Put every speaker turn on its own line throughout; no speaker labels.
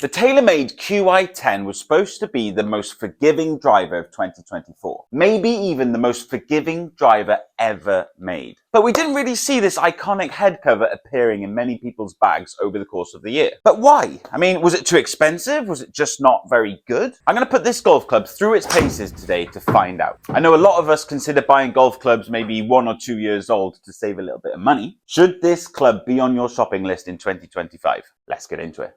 The TaylorMade Qi10 was supposed to be the most forgiving driver of 2024. Maybe even the most forgiving driver ever made. But we didn't really see this iconic head cover appearing in many people's bags over the course of the year. But why? I mean, was it too expensive? Was it just not very good? I'm going to put this golf club through its paces today to find out. I know a lot of us consider buying golf clubs maybe 1 or 2 years old to save a little bit of money. Should this club be on your shopping list in 2025? Let's get into it.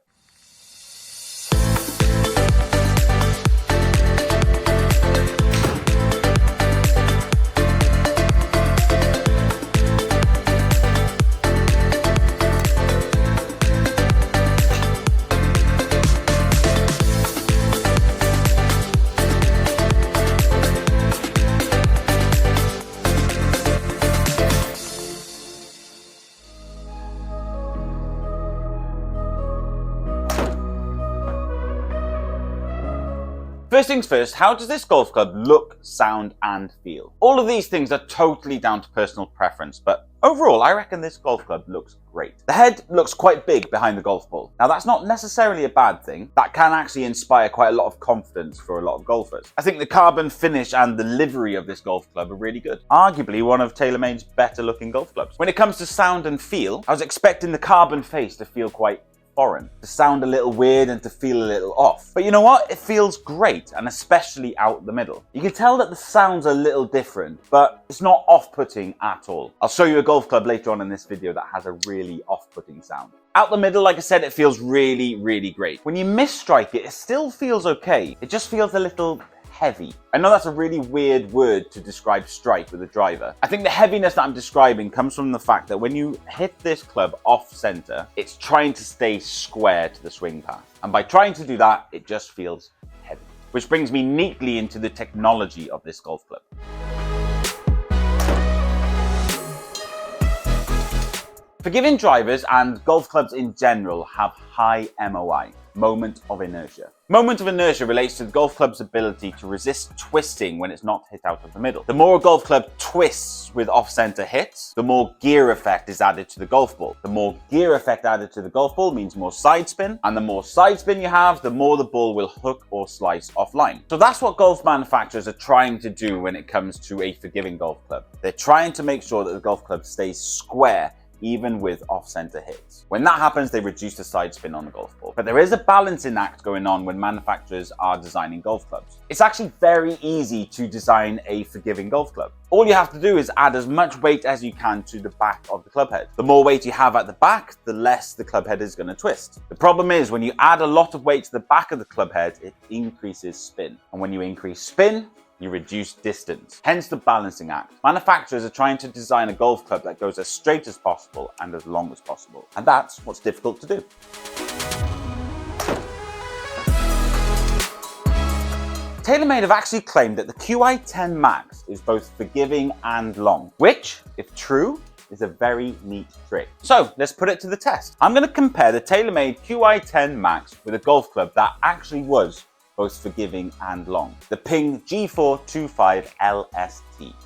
First things first, how does this golf club look, sound, and feel? All of these things are totally down to personal preference, but overall, I reckon this golf club looks great. The head looks quite big behind the golf ball. Now, that's not necessarily a bad thing. That can actually inspire quite a lot of confidence for a lot of golfers. I think the carbon finish and the livery of this golf club are really good. Arguably one of TaylorMade's better looking golf clubs. When it comes to sound and feel, I was expecting the carbon face to feel quite foreign, to sound a little weird and to feel a little off. But you know what? It feels great, and especially out the middle. You can tell that the sound's a little different, but it's not off-putting at all. I'll show you a golf club later on in this video that has a really off-putting sound. Out the middle, like I said, it feels really, really great. When you misstrike it, it still feels okay. It just feels a little heavy. I know that's a really weird word to describe strike with a driver. I think the heaviness that I'm describing comes from the fact that when you hit this club off center, it's trying to stay square to the swing path. And by trying to do that, it just feels heavy. Which brings me neatly into the technology of this golf club. Forgiving drivers and golf clubs in general have high MOI, moment of inertia. Moment of inertia relates to the golf club's ability to resist twisting when it's not hit out of the middle. The more a golf club twists with off-center hits, the more gear effect is added to the golf ball. The more gear effect added to the golf ball means more side spin, and the more side spin you have, the more the ball will hook or slice offline. So that's what golf manufacturers are trying to do when it comes to a forgiving golf club. They're trying to make sure that the golf club stays square even with off-center hits. When that happens, they reduce the side spin on the golf ball. But there is a balancing act going on when manufacturers are designing golf clubs. It's actually very easy to design a forgiving golf club. All you have to do is add as much weight as you can to the back of the club head. The more weight you have at the back, the less the club head is going to twist. The problem is when you add a lot of weight to the back of the club head, it increases spin. And when you increase spin, you reduce distance, hence the balancing act. Manufacturers are trying to design a golf club that goes as straight as possible and as long as possible. And that's what's difficult to do. TaylorMade have actually claimed that the Qi10 Max is both forgiving and long, which, if true, is a very neat trick. So let's put it to the test. I'm going to compare the TaylorMade Qi10 Max with a golf club that actually was both forgiving and long, the Ping G425 LST.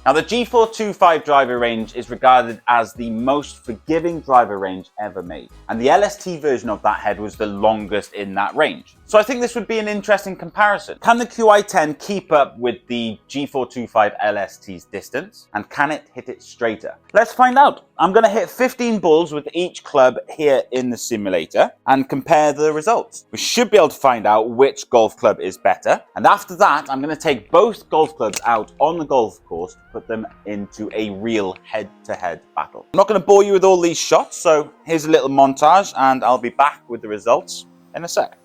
Now, the G425 driver range is regarded as the most forgiving driver range ever made, and the LST version of that head was the longest in that range. So I think this would be an interesting comparison. Can the Qi10 keep up with the G425 LST's distance, and can it hit it straighter? Let's find out. I'm going to hit 15 balls with each club here in the simulator and compare the results. We should be able to find out which golf club is better, and after that I'm going to take both golf clubs out on the golf course to put them into a real head-to-head battle. I'm not going to bore you with all these shots, so here's a little montage and I'll be back with the results in a sec.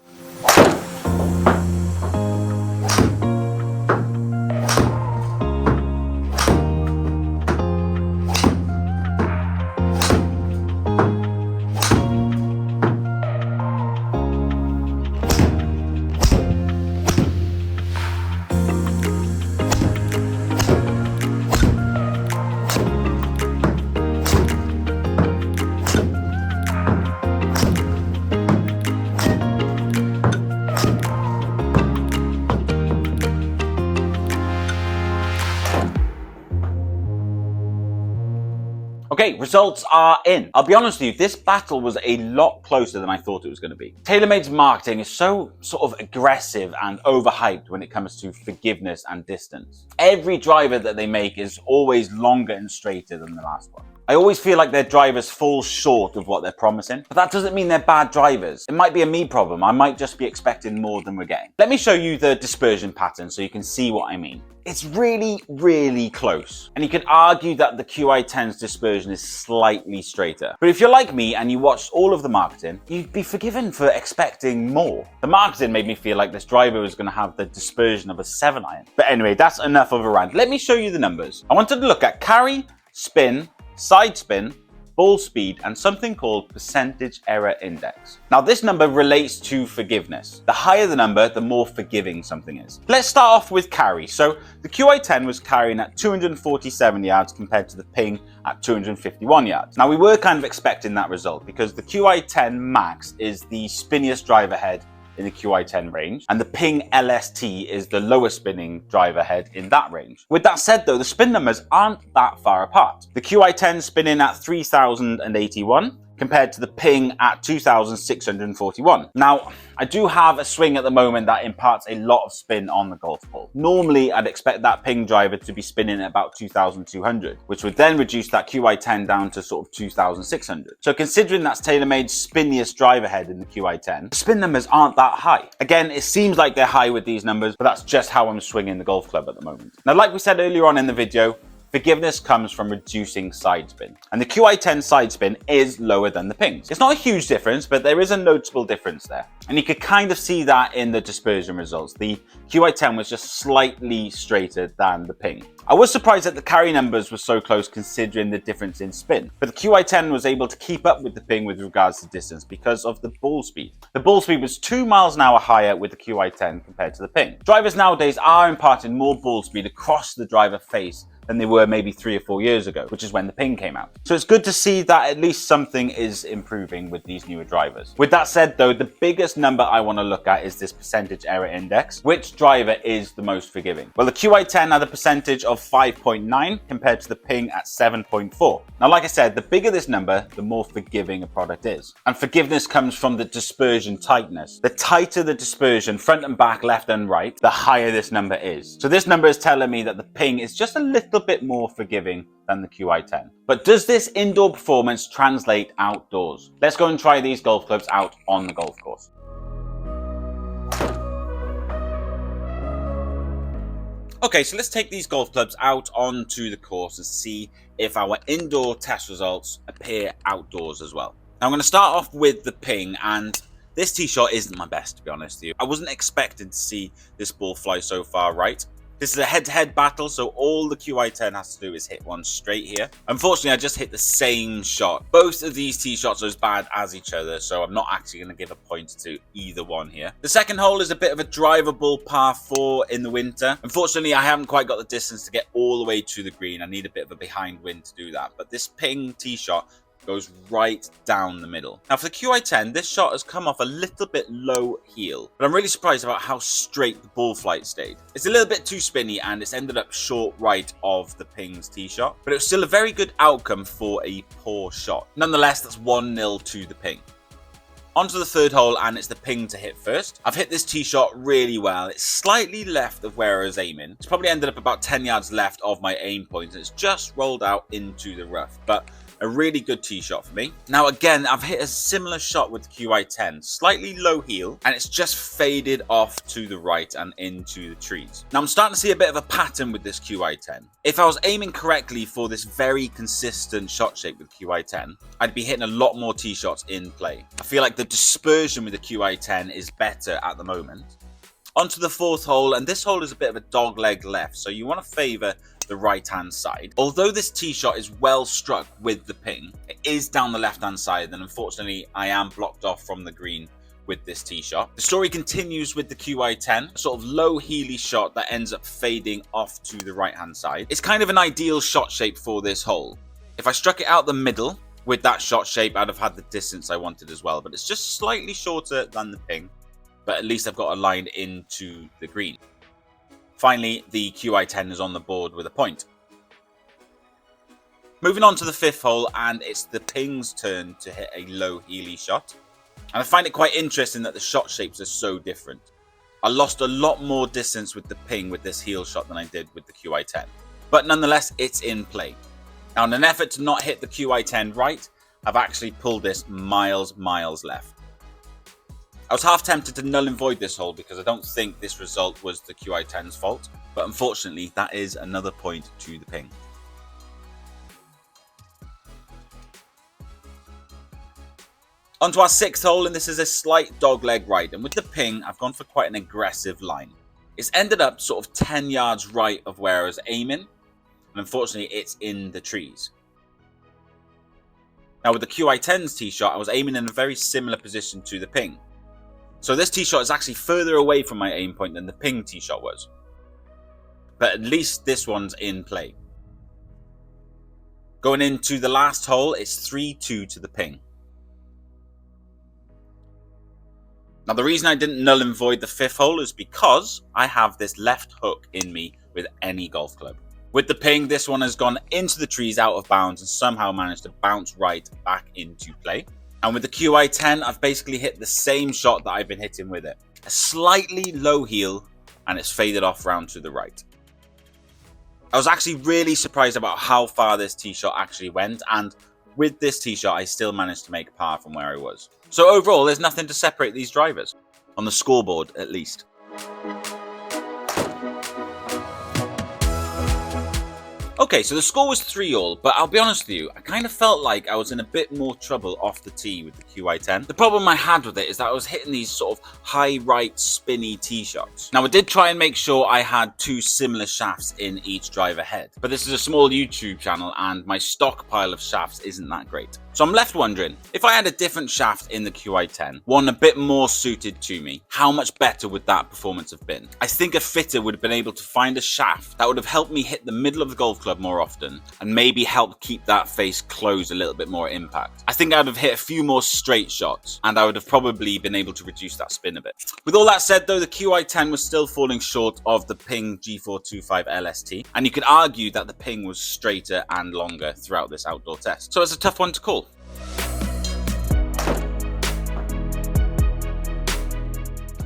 Okay, results are in. I'll be honest with you, this battle was a lot closer than I thought it was going to be. TaylorMade's marketing is so sort of aggressive and overhyped when it comes to forgiveness and distance. Every driver that they make is always longer and straighter than the last one. I always feel like their drivers fall short of what they're promising, but that doesn't mean they're bad drivers. It might be a me problem. I might just be expecting more than we're getting. Let me show you the dispersion pattern so you can see what I mean. It's really, really close. And you could argue that the Qi10's dispersion is slightly straighter. But if you're like me and you watched all of the marketing, you'd be forgiven for expecting more. The marketing made me feel like this driver was going to have the dispersion of a 7-iron. But anyway, that's enough of a rant. Let me show you the numbers. I wanted to look at carry, spin, side spin, ball speed, and something called percentage error index. Now this number relates to forgiveness. The higher the number, the more forgiving something is. Let's start off with carry. So the Qi10 was carrying at 247 yards compared to the Ping at 251 yards. Now we were kind of expecting that result because the Qi10 Max is the spinniest driver head in the Qi10 range, and the Ping LST is the lowest spinning driver head in that range. With that said though, the spin numbers aren't that far apart. The Qi10 spinning at 3,081 compared to the Ping at 2,641. Now, I do have a swing at the moment that imparts a lot of spin on the golf ball. Normally, I'd expect that Ping driver to be spinning at about 2,200, which would then reduce that Qi10 down to sort of 2,600. So considering that's TaylorMade's spinniest driver head in the Qi10, the spin numbers aren't that high. Again, it seems like they're high with these numbers, but that's just how I'm swinging the golf club at the moment. Now, like we said earlier on in the video, forgiveness comes from reducing side spin. And the Qi10 side spin is lower than the Ping's. It's not a huge difference, but there is a noticeable difference there. And you could kind of see that in the dispersion results. The Qi10 was just slightly straighter than the Ping. I was surprised that the carry numbers were so close considering the difference in spin, but the Qi10 was able to keep up with the Ping with regards to distance because of the ball speed. The ball speed was 2 miles an hour higher with the Qi10 compared to the Ping. Drivers nowadays are imparting more ball speed across the driver face than they were maybe 3 or 4 years ago, which is when the Ping came out. So it's good to see that at least something is improving with these newer drivers. With that said though, the biggest number I want to look at is this percentage error index. Which driver is the most forgiving? Well, the Qi10 had a percentage of 5.9 compared to the Ping at 7.4. Now, like I said, the bigger this number, the more forgiving a product is. And forgiveness comes from the dispersion tightness. The tighter the dispersion, front and back, left and right, the higher this number is. So this number is telling me that the Ping is just a little bit more forgiving than the Qi10. But does this indoor performance translate outdoors? Let's go and try these golf clubs out on the golf course. Okay, so let's take these golf clubs out onto the course and see if our indoor test results appear outdoors as well. Now I'm going to start off with the Ping, and this tee shot isn't my best, to be honest with you. I wasn't expecting to see this ball fly so far right. This is a head-to-head battle, so all the Qi10 has to do is hit one straight here. Unfortunately, I just hit the same shot. Both of these tee shots are as bad as each other, so I'm not actually going to give a point to either one here. The second hole is a bit of a drivable par 4 in the winter. Unfortunately, I haven't quite got the distance to get all the way to the green. I need a bit of a behind wind to do that. But this Ping tee shot goes right down the middle. Now for the Qi10, this shot has come off a little bit low heel, but I'm really surprised about how straight the ball flight stayed. It's a little bit too spinny and it's ended up short right of the Ping's tee shot, but it was still a very good outcome for a poor shot. Nonetheless, that's 1-0 to the Ping. Onto the third hole, and it's the Ping to hit first. I've hit this tee shot really well. It's slightly left of where I was aiming. It's probably ended up about 10 yards left of my aim point, and it's just rolled out into the rough, but a really good tee shot for me. Now again, I've hit a similar shot with the Qi10, slightly low heel, and it's just faded off to the right and into the trees. Now I'm starting to see a bit of a pattern with this Qi10. If I was aiming correctly for this very consistent shot shape with Qi10, I'd be hitting a lot more tee shots in play. I feel like the dispersion with the Qi10 is better at the moment. Onto the fourth hole, and this hole is a bit of a dog leg left, so you want to favour the right hand side. Although this tee shot is well struck with the Ping, it is down the left hand side, and unfortunately I am blocked off from the green with this tee shot. The story continues with the Qi10, a sort of low heely shot that ends up fading off to the right hand side. It's kind of an ideal shot shape for this hole. If I struck it out the middle with that shot shape, I'd have had the distance I wanted as well, but it's just slightly shorter than the Ping, but at least I've got a line into the green. Finally, the Qi10 is on the board with a point. Moving on to the 5th hole, and it's the Ping's turn to hit a low heely shot. And I find it quite interesting that the shot shapes are so different. I lost a lot more distance with the Ping with this heel shot than I did with the Qi10. But nonetheless, it's in play. Now, in an effort to not hit the Qi10 right, I've actually pulled this miles left. I was half tempted to null and void this hole because I don't think this result was the Qi10's fault. But unfortunately, that is another point to the Ping. Onto our 6th hole, and this is a slight dogleg right, and with the Ping, I've gone for quite an aggressive line. It's ended up sort of 10 yards right of where I was aiming, and unfortunately it's in the trees. Now with the Qi10's tee shot, I was aiming in a very similar position to the Ping. So this tee shot is actually further away from my aim point than the Ping tee shot was. But at least this one's in play. Going into the last hole, it's 3-2 to the Ping. Now the reason I didn't null and void the 5th hole is because I have this left hook in me with any golf club. With the Ping, this one has gone into the trees out of bounds and somehow managed to bounce right back into play. And with the Qi10, I've basically hit the same shot that I've been hitting with it. A slightly low heel, and it's faded off round to the right. I was actually really surprised about how far this tee shot actually went, and with this tee shot, I still managed to make par from where I was. So overall, there's nothing to separate these drivers, on the scoreboard at least. Okay, so the score was 3-all, but I'll be honest with you, I kind of felt like I was in a bit more trouble off the tee with the Qi10. The problem I had with it is that I was hitting these sort of high right spinny tee shots. Now I did try and make sure I had 2 similar shafts in each driver head, but this is a small YouTube channel and my stockpile of shafts isn't that great. So I'm left wondering, if I had a different shaft in the Qi10, one a bit more suited to me, how much better would that performance have been? I think a fitter would have been able to find a shaft that would have helped me hit the middle of the golf club more often and maybe help keep that face closed a little bit more at impact. I think I would have hit a few more straight shots and I would have probably been able to reduce that spin a bit. With all that said though, the Qi10 was still falling short of the Ping G425 LST, and you could argue that the Ping was straighter and longer throughout this outdoor test. So it's a tough one to call.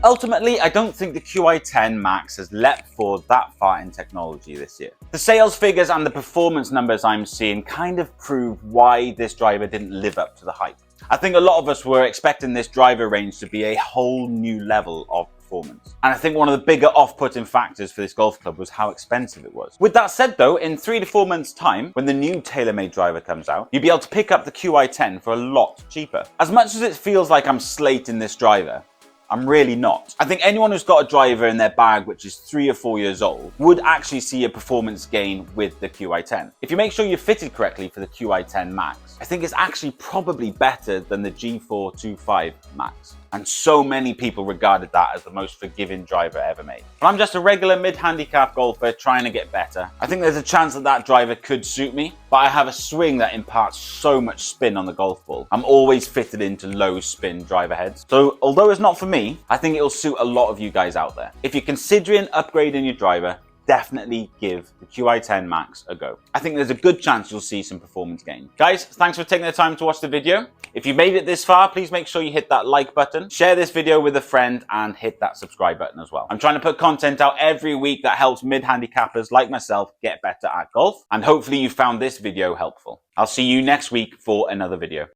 Ultimately, I don't think the Qi10 Max has leapt forward that far in technology this year. The sales figures and the performance numbers I'm seeing kind of prove why this driver didn't live up to the hype. I think a lot of us were expecting this driver range to be a whole new level of performance. And I think one of the bigger off-putting factors for this golf club was how expensive it was. With that said though, in 3 to 4 months time, when the new TaylorMade driver comes out, you'll be able to pick up the Qi10 for a lot cheaper. As much as it feels like I'm slating this driver, I'm really not. I think anyone who's got a driver in their bag which is 3 or 4 years old would actually see a performance gain with the Qi10. If you make sure you're fitted correctly for the Qi10 Max, I think it's actually probably better than the G425 Max. And so many people regarded that as the most forgiving driver ever made. But I'm just a regular mid-handicap golfer trying to get better. I think there's a chance that that driver could suit me, but I have a swing that imparts so much spin on the golf ball. I'm always fitted into low spin driver heads. So although it's not for me, I think it'll suit a lot of you guys out there. If you're considering upgrading your driver, definitely give the Qi10 Max a go. I think there's a good chance you'll see some performance gain. Guys, thanks for taking the time to watch the video. If you made it this far, please make sure you hit that like button, share this video with a friend, and hit that subscribe button as well. I'm trying to put content out every week that helps mid-handicappers like myself get better at golf, and hopefully you found this video helpful. I'll see you next week for another video.